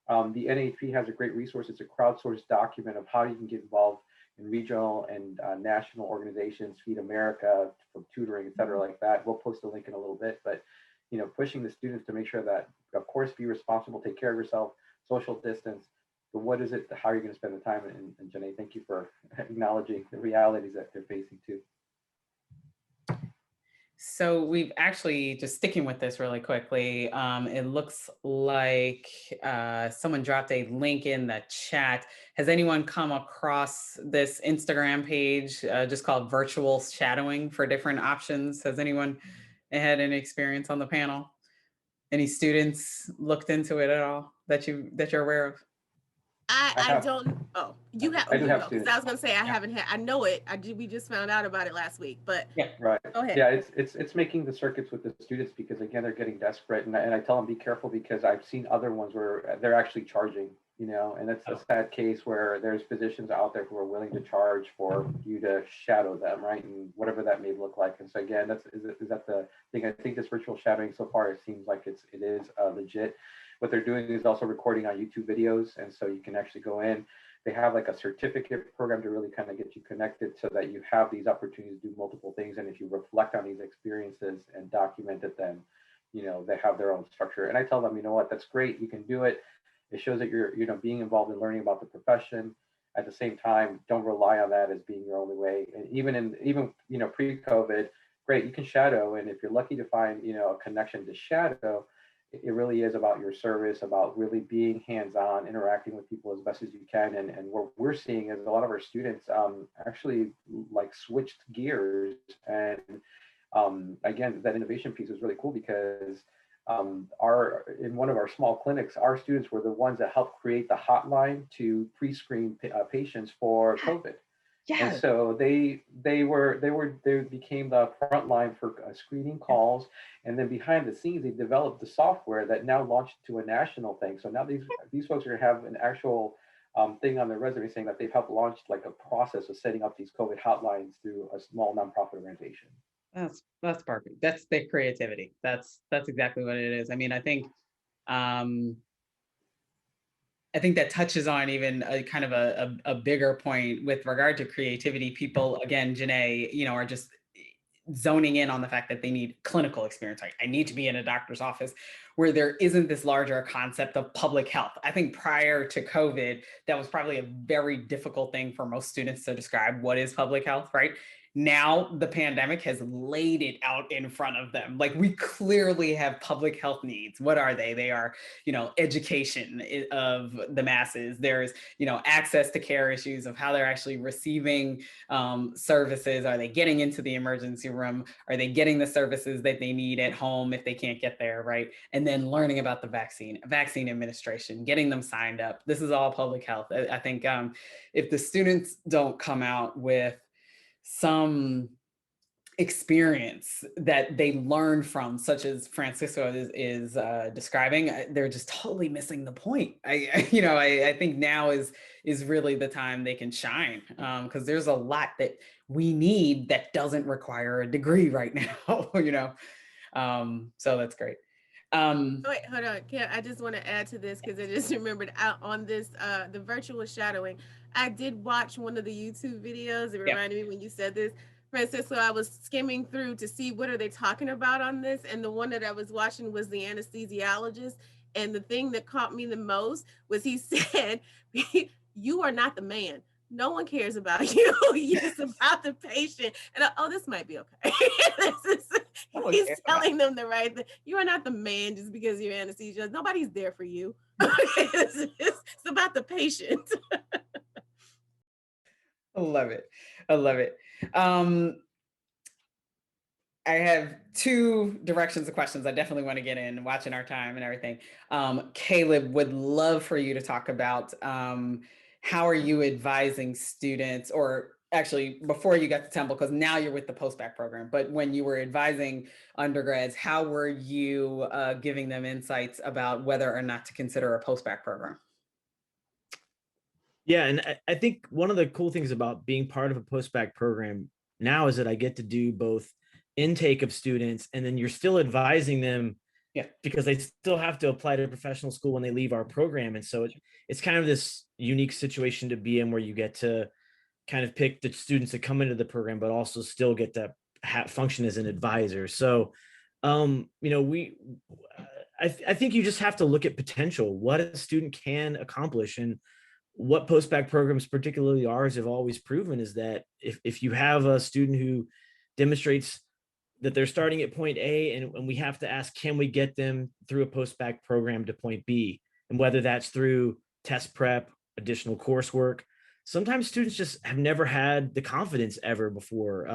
The NHP has a great resource. It's a crowdsourced document of how you can get involved in regional and national organizations, Feed America, for tutoring, et cetera, like that. We'll post a link in a little bit, but pushing the students to make sure that, of course, be responsible, take care of yourself, social distance. But what is it? How are you going to spend the time? And Janae, thank you for acknowledging the realities that they're facing too. So we've actually, just sticking with this really quickly, it looks like someone dropped a link in the chat. Has anyone come across this Instagram page just called Virtual Shadowing for different options? Has anyone had any experience on the panel? Any students looked into it at all that you're aware of? I don't. Oh, you have. I do have Because students. I was gonna say I haven't had. I know it. We just found out about it last week. But yeah, right. Go ahead. Yeah, it's making the circuits with the students, because again, they're getting desperate, and I tell them be careful, because I've seen other ones where they're actually charging. And it's a sad case where there's physicians out there who are willing to charge for you to shadow them, right? And whatever that may look like. And so again, is that the thing? I think this virtual shadowing so far, it seems like it is legit. What they're doing is also recording on YouTube videos, and so you can actually go in. They have like a certificate program to really kind of get you connected, so that you have these opportunities to do multiple things. And if you reflect on these experiences and document it, then they have their own structure. And I tell them, you know what, that's great, you can do it. It shows that you're being involved in learning about the profession. At the same time, don't rely on that as being your only way. And even pre-COVID, great, you can shadow. And if you're lucky to find a connection to shadow, it really is about your service, about really being hands-on, interacting with people as best as you can. And what we're seeing is a lot of our students actually like switched gears. And again, that innovation piece was really cool, because in one of our small clinics, our students were the ones that helped create the hotline to pre-screen patients for COVID. And so they became the front line for screening calls, and then behind the scenes they developed the software that now launched to a national thing. So now these folks are gonna have an actual thing on their resume saying that they've helped launch like a process of setting up these COVID hotlines through a small nonprofit organization. That's perfect. That's their creativity. That's exactly what it is. I mean, I think that touches on even a kind of a bigger point with regard to creativity. People, again, Janae, are just zoning in on the fact that they need clinical experience. Right? I need to be in a doctor's office, where there isn't this larger concept of public health. I think prior to COVID, that was probably a very difficult thing for most students to describe. What is public health, right? Now the pandemic has laid it out in front of them. Like, we clearly have public health needs. What are they? They are, education of the masses. There's, access to care issues of how they're actually receiving services. Are they getting into the emergency room? Are they getting the services that they need at home if they can't get there, right? And then learning about the vaccine administration, getting them signed up. This is all public health. I think if the students don't come out with some experience that they learned from, such as Francisco is describing, they're just totally missing the point. I think now is really the time they can shine, because there's a lot that we need that doesn't require a degree right now. So that's great. Um, Oh, wait, hold on. I just want to add to this because I just remembered out on this the virtual shadowing. I did watch one of the YouTube videos. It yeah. reminded me when you said this, Francisco. I was skimming through to see what are they talking about on this, and the one that I was watching was the anesthesiologist. And the thing that caught me the most was he said, "You are not the man. No one cares about you. It's about the patient." And oh, this might be okay. This is, Oh, he's yeah. telling them the right thing. You are not the man just because you're anesthesia. Nobody's there for you. It's about the patient. I love it. I love it. Um, I have two directions of questions I definitely want to get in, watching our time and everything. Caleb, would love for you to talk about how are you advising students, or actually before you got to Temple, because now you're with the Post-Bacc program, but when you were advising undergrads, how were you giving them insights about whether or not to consider a Post-Bacc program? Yeah, and I think one of the cool things about being part of a post-bac program now is that I get to do both intake of students, and then you're still advising them, Yeah. because they still have to apply to professional school when they leave our program. And so it's kind of this unique situation to be in, where you get to kind of pick the students that come into the program, but also still get to function as an advisor. So, I think you just have to look at potential, what a student can accomplish. And what post-bac programs, particularly ours, have always proven is that if you have a student who demonstrates that they're starting at point A, and we have to ask, can we get them through a post-bac program to point B? And whether that's through test prep, additional coursework, sometimes students just have never had the confidence ever before.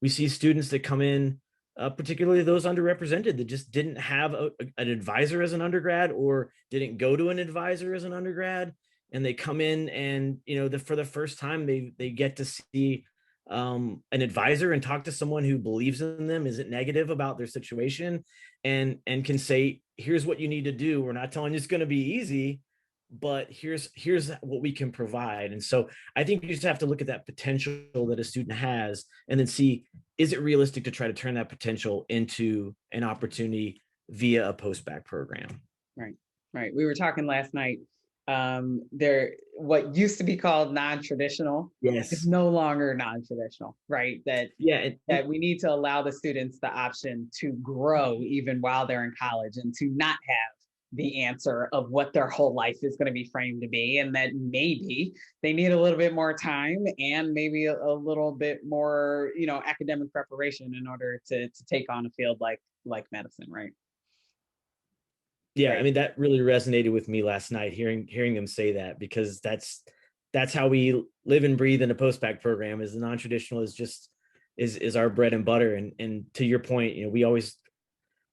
We see students that come in, particularly those underrepresented, that just didn't have an advisor as an undergrad, or didn't go to an advisor as an undergrad, and they come in, and for the first time they get to see an advisor and talk to someone who believes in them, isn't negative about their situation, and can say, here's what you need to do. We're not telling you it's going to be easy, but here's what we can provide. And so I think you just have to look at that potential that a student has, and then see, is it realistic to try to turn that potential into an opportunity via a post-bac program. Right. We were talking last night. There, what used to be called non-traditional is Yes. no longer non-traditional, right? Yeah. That we need to allow the students the option to grow even while they're in college, and to not have the answer of what their whole life is going to be framed to be, and that maybe they need a little bit more time, and maybe a little bit more, academic preparation in order to take on a field like medicine, right? Yeah, I Right. mean, that really resonated with me last night, hearing them say that, because that's how we live and breathe in a post-bac program. Is the non-traditional is just is our bread and butter. And to your point, we always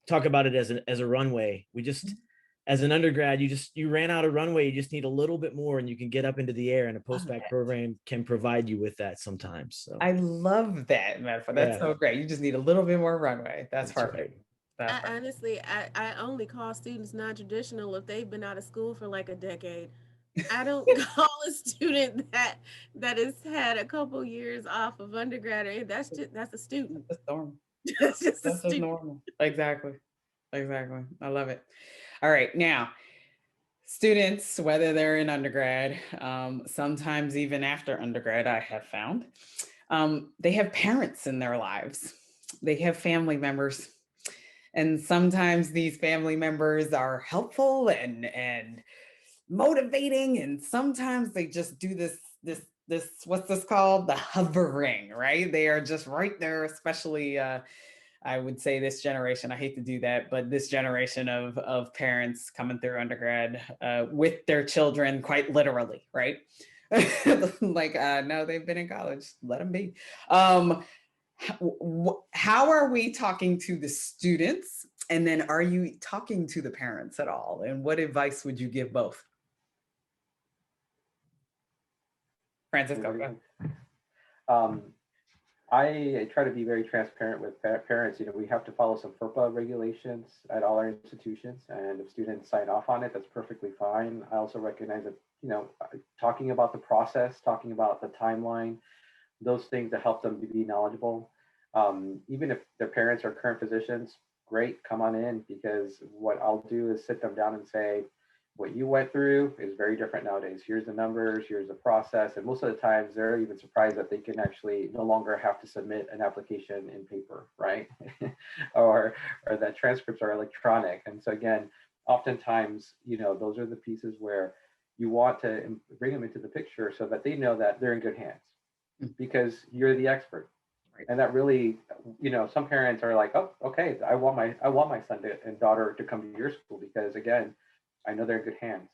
talk about it as a runway. We just, as an undergrad, you ran out of runway. You just need a little bit more, and you can get up into the air. And a post-bac program can provide you with that sometimes. So I love that metaphor. That's yeah, so great. You just need a little bit more runway. That's that's right. perfect. That's perfect. Honestly, I only call students non-traditional if they've been out of school for like a decade. I don't call a student that has had a couple years off of undergrad. That's a student. That's just normal. That's just a That's just student. normal. Exactly. Exactly. I love it. All right. Now, students, whether they're in undergrad, sometimes even after undergrad, I have found, they have parents in their lives. They have family members. And sometimes these family members are helpful and motivating, and sometimes they just do this what's this called, the hovering, right? They are just right there, especially I would say this generation. I hate to do that, but this generation of parents coming through undergrad with their children, quite literally, right? Like, no, they've been in college, let them be. How are we talking to the students, and then are you talking to the parents at all, and what advice would you give both? Francisco, go ahead. Um, I try to be very transparent with parents. We have to follow some FERPA regulations at all our institutions, and if students sign off on it, that's perfectly fine. I also recognize that, talking about the process, talking about the timeline, those things that help them to be knowledgeable. Even if their parents are current physicians, great, come on in, because what I'll do is sit them down and say, what you went through is very different nowadays. Here's the numbers, here's the process. And most of the times they're even surprised that they can actually no longer have to submit an application in paper, right? or that transcripts are electronic. And so again, oftentimes, those are the pieces where you want to bring them into the picture so that they know that they're in good hands, because you're the expert. Right. And that really, some parents are like, oh, okay, I want my son and daughter to come to your school, because again, I know they're in good hands.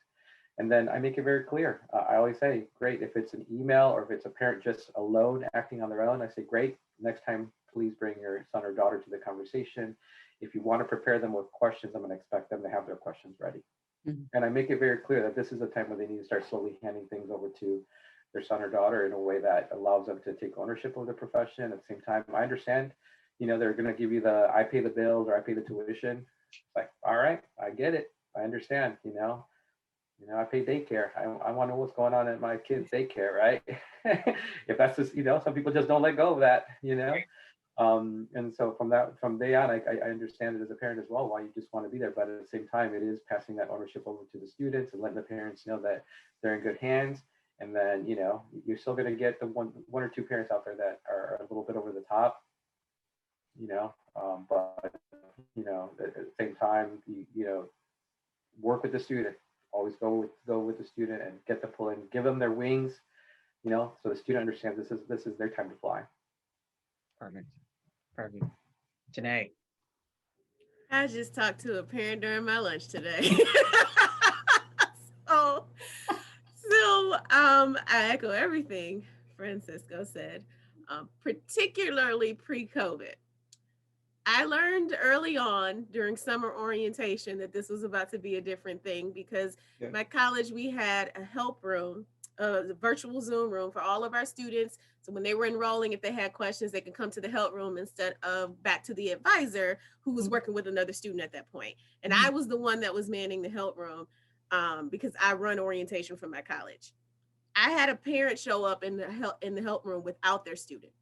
And then I make it very clear. I always say, great, if it's an email or if it's a parent just alone acting on their own, I say, great, next time, please bring your son or daughter to the conversation. If you want to prepare them with questions, I'm going to expect them to have their questions ready. Mm-hmm. And I make it very clear that this is a time when they need to start slowly handing things over to their son or daughter in a way that allows them to take ownership of the profession. At the same time, I understand, they're going to give you I pay the bills or I pay the tuition. It's like, all right, I get it. I understand, I pay daycare. I want to know what's going on at my kid's daycare, right? If that's just, some people just don't let go of that, and so from day on, I understand it as a parent as well, why you just want to be there. But at the same time, it is passing that ownership over to the students and letting the parents know that they're in good hands. And then, you're still going to get the one or two parents out there that are a little bit over the top, but, at the same time, work with the student, always go with the student and get the pull in, give them their wings, so the student understands this is their time to fly. Perfect. Janae. I just talked to a parent during my lunch today. So I echo everything Francisco said, particularly pre-COVID. I learned early on during summer orientation that this was about to be a different thing, because my college, we had a help room, the virtual Zoom room for all of our students. So when they were enrolling, if they had questions, they could come to the help room instead of back to the advisor who was working with another student at that point. And I was the one that was manning the help room because I run orientation for my college. I had a parent show up in the help room without their student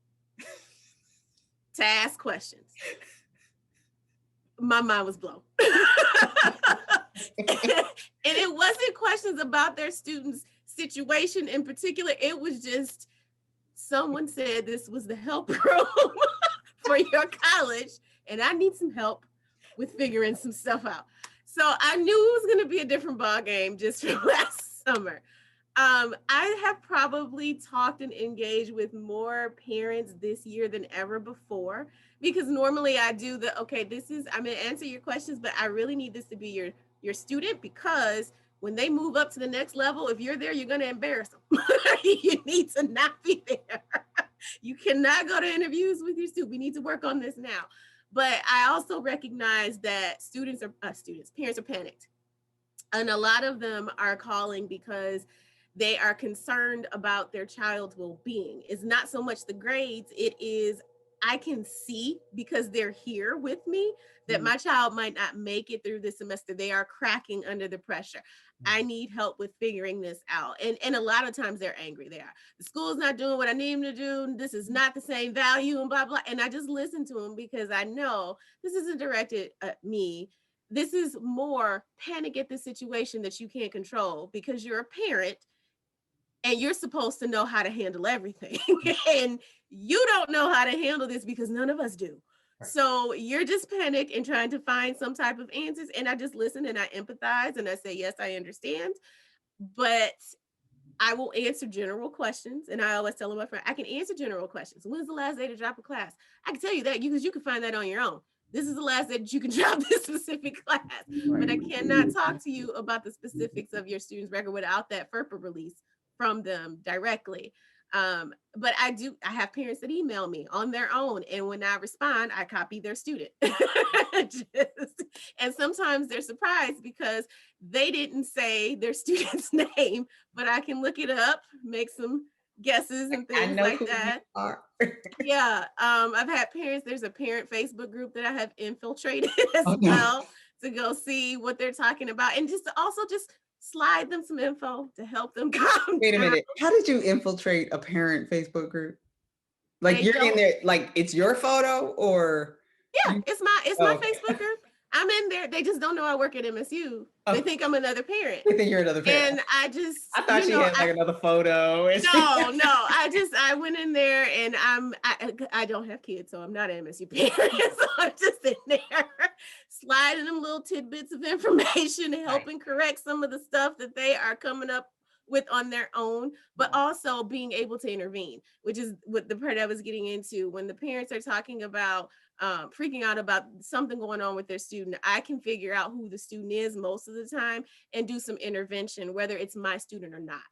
to ask questions. My mind was blown. And it wasn't questions about their student's situation in particular. It was just, someone said this was the help room for your college, and I need some help with figuring some stuff out. So I knew it was going to be a different ball game just from last summer. I have probably talked and engaged with more parents this year than ever before, because normally I do I'm going to answer your questions, but I really need this to be your student, because when they move up to the next level, if you're there, you're going to embarrass them. You need to not be there. You cannot go to interviews with your student. We need to work on this now. But I also recognize that parents are panicked. And a lot of them are calling because they are concerned about their child's well-being. It's not so much the grades, it is, I can see, because they're here with me, that my child might not make it through this semester. They are cracking under the pressure. I need help with figuring this out. And a lot of times they're angry. They are. The school's not doing what I need them to do. This is not the same value and blah, blah. And I just listen to them, because I know this isn't directed at me. This is more panic at the situation that you can't control, because you're a parent and you're supposed to know how to handle everything. And you don't know how to handle this, because none of us do. Right. So you're just panicked and trying to find some type of answers. And I just listen and I empathize and I say, yes, I understand. But I will answer general questions. And I always tell my friend, I can answer general questions. When's the last day to drop a class? I can tell you that, because you can find that on your own. This is the last day that you can drop this specific class. Right. But I cannot talk to you about the specifics of your student's record without that FERPA release from them directly. But I have parents that email me on their own, and when I respond, I copy their student. And sometimes they're surprised because they didn't say their student's name, but I can look it up, make some guesses and things like that. Yeah. I've had parents, there's a parent Facebook group that I have infiltrated as well, to go see what they're talking about, and just to also just slide them some info to help them calm Wait a down. minute. How did you infiltrate a parent Facebook group? Like, you're in there, like it's your photo, or? Yeah, You- it's oh, my okay. Facebook group. I'm in there. They just don't know I work at MSU. They Oh, think I'm another parent. I think you're another parent. And I just, I thought she had like another photo. no, I went in there and I don't have kids, so I'm not an MSU parent. So I'm just in there sliding them little tidbits of information and helping correct some of the stuff that they are coming up with on their own, but also being able to intervene, which is what the part I was getting into. When the parents are talking about freaking out about something going on with their student, I can figure out who the student is most of the time and do some intervention, whether it's my student or not.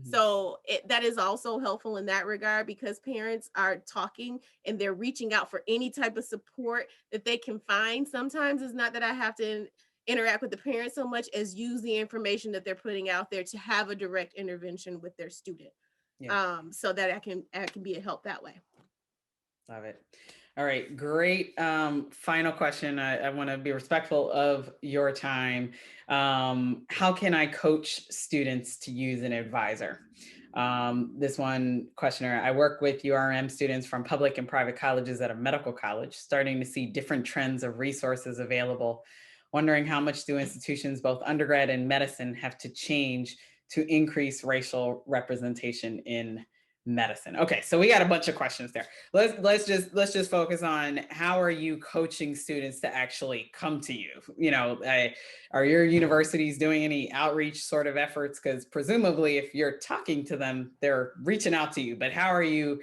So that is also helpful in that regard, because parents are talking and they're reaching out for any type of support that they can find. Sometimes it's not that I have to interact with the parents so much as use the information that they're putting out there to have a direct intervention with their student. So that I can be a help that way. Love it. All right, great. Final question. I want to be respectful of your time. How can I coach students to use an advisor? This one questioner, I work with URM students from public and private colleges at a medical college, starting to see different trends of resources available, wondering how much do institutions, both undergrad and medicine, have to change to increase racial representation in medicine. Okay, so we got a bunch of questions there. Let's just focus on how are you coaching students to actually come to you? You know, are your universities doing any outreach sort of efforts? Because presumably, if you're talking to them, they're reaching out to you. But how are you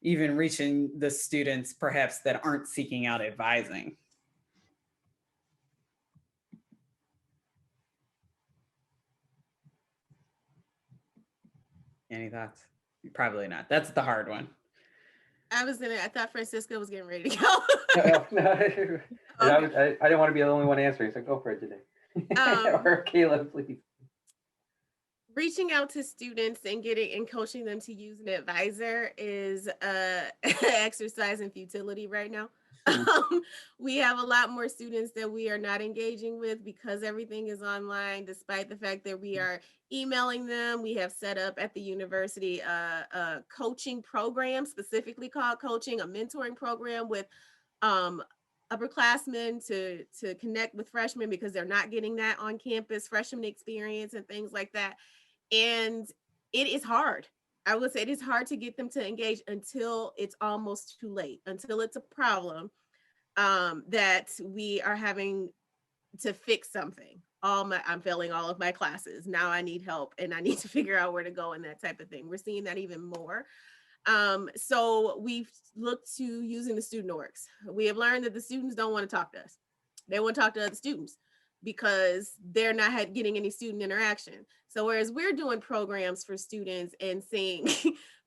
even reaching the students, perhaps that aren't seeking out advising? Any thoughts? Probably not. That's the hard one. I thought Francisco was getting ready to go. Okay. I didn't want to be the only one answering, so go for it today. Or Kayla, please. Reaching out to students and coaching them to use an advisor is exercise in futility right now. We have a lot more students that we are not engaging with because everything is online, despite the fact that we are emailing them. We have set up at the university a coaching program, specifically called coaching, a mentoring program with upperclassmen to connect with freshmen, because they're not getting that on campus freshman experience and things like that. And it is hard. I would say it is hard to get them to engage until it's almost too late, until it's a problem that we are having to fix something. I'm failing all of my classes. Now I need help and I need to figure out where to go and that type of thing. We're seeing that even more. So we've looked to using the student orgs. We have learned that the students don't want to talk to us. They want to talk to other students because they're not getting any student interaction. So whereas we're doing programs for students and seeing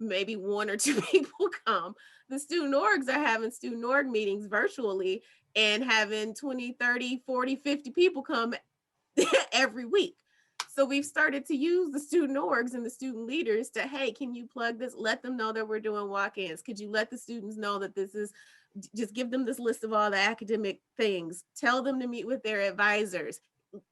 maybe one or two people come, the student orgs are having student org meetings virtually and having 20, 30, 40, 50 people come every week. So we've started to use the student orgs and the student leaders to, hey, can you plug this? Let them know that we're doing walk-ins. Could you let the students know that this is, just give them this list of all the academic things. Tell them to meet with their advisors.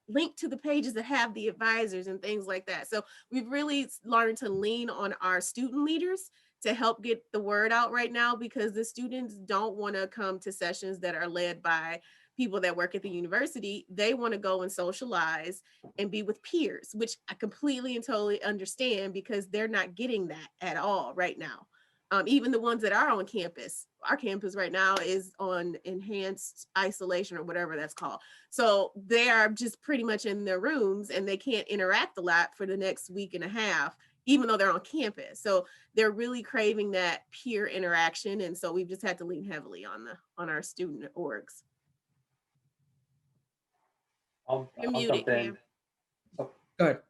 Link to the pages that have the advisors and things like that. So we've really learned to lean on our student leaders to help get the word out right now, because the students don't want to come to sessions that are led by people that work at the university. They want to go and socialize and be with peers, which I completely and totally understand, because they're not getting that at all right now. Even the ones that are on campus, our campus right now is on enhanced isolation or whatever that's called. So they are just pretty much in their rooms and they can't interact a lot for the next week and a half, even though they're on campus. So they're really craving that peer interaction. And so we've just had to lean heavily on our student orgs. I'll muted, jump in. Cam. Oh. Go ahead.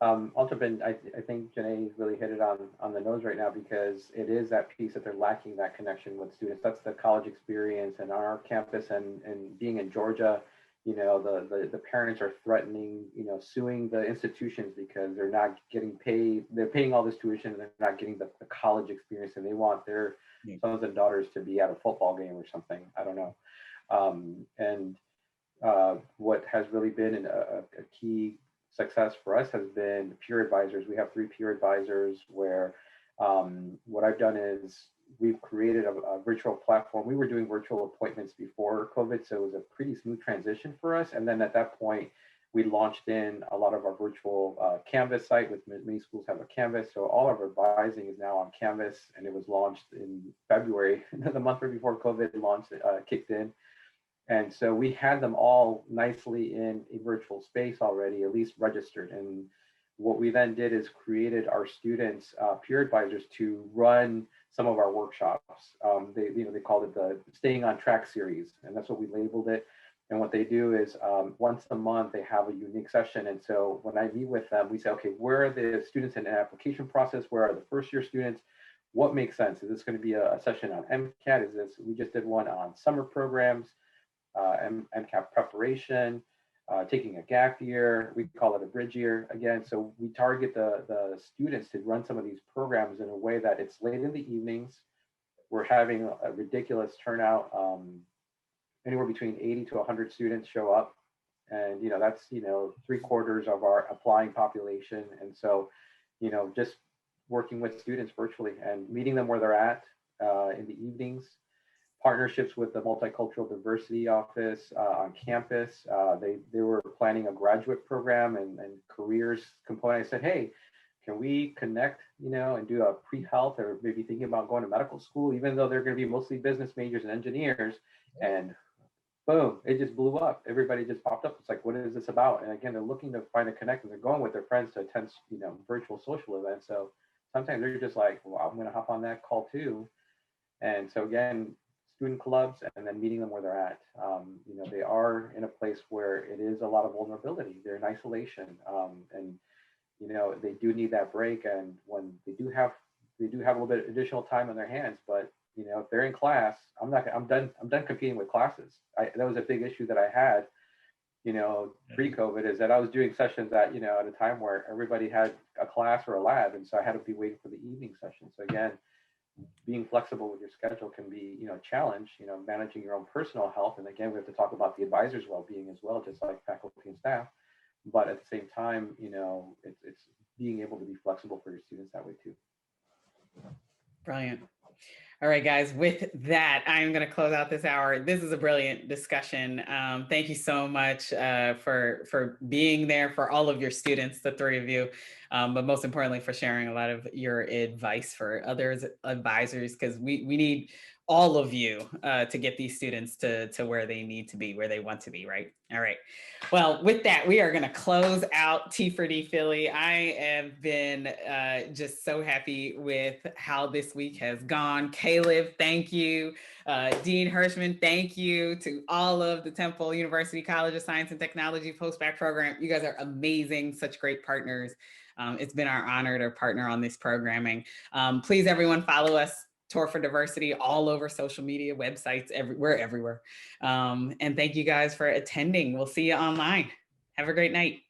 I'll jump in. I think Janae really hit it on the nose right now, because it is that piece that they're lacking, that connection with students. That's the college experience. And on our campus and being in Georgia, you know, the parents are threatening, you know, suing the institutions because they're not getting paid. They're paying all this tuition and they're not getting the college experience, and they want their sons and daughters to be at a football game or something. I don't know. What has really been a key success for us has been peer advisors. We have 3 peer advisors where what I've done is we've created a virtual platform. We were doing virtual appointments before COVID, so it was a pretty smooth transition for us. And then at that point, we launched in a lot of our virtual Canvas site, with many schools have a Canvas. So all of our advising is now on Canvas, and it was launched in February, the month right before COVID launched, kicked in. And so we had them all nicely in a virtual space already, at least registered. And what we then did is created our students, peer advisors, to run some of our workshops. They called it the Staying on Track series, and that's what we labeled it. And what they do is once a month, they have a unique session. And so when I meet with them, we say, okay, where are the students in an application process? Where are the first year students? What makes sense? Is this going to be a session on MCAT? We just did one on summer programs, MCAT preparation, taking a gap year. We call it a bridge year again. So we target the students to run some of these programs in a way that it's late in the evenings. We're having a ridiculous turnout. Anywhere between 80 to 100 students show up. And, that's, 3/4 of our applying population. And so, just working with students virtually and meeting them where they're at in the evenings. Partnerships with the Multicultural Diversity Office on campus. They were planning a graduate program and careers component. I said, hey, can we connect, and do a pre-health, or maybe thinking about going to medical school, even though they're going to be mostly business majors and engineers. And boom, it just blew up. Everybody just popped up. It's like, what is this about? And again, they're looking to find a connect, and they're going with their friends to attend, virtual social events. So sometimes they're just like, well, I'm going to hop on that call too. And so again, student clubs, and then meeting them where they're at. They are in a place where it is a lot of vulnerability. They're in isolation, and they do need that break. And when they do have a little bit of additional time on their hands, but if they're in class, I'm done competing with classes. That was a big issue that I had, pre-COVID, is that I was doing sessions at a time where everybody had a class or a lab. And so I had to be waiting for the evening session. So again, being flexible with your schedule can be, a challenge, managing your own personal health. And again, we have to talk about the advisor's well-being as well, just like faculty and staff. But at the same time, it's being able to be flexible for your students that way too. Brilliant. All right, guys, with that, I'm going to close out this hour. This is a brilliant discussion. Thank you so much for being there for all of your students, the three of you, but most importantly, for sharing a lot of your advice for others, advisors, because we need all of you to get these students to where they need to be, where they want to be, right? All right. Well, with that, we are going to close out T4D Philly. I have been just so happy with how this week has gone. Caleb, thank you. Dean Hirschman, thank you. To all of the Temple University College of Science and Technology Post-Bacc program. You guys are amazing, such great partners. It's been our honor to partner on this programming. Please, everyone, follow us, Tour for Diversity, all over social media, websites, we're everywhere. And thank you guys for attending. We'll see you online. Have a great night.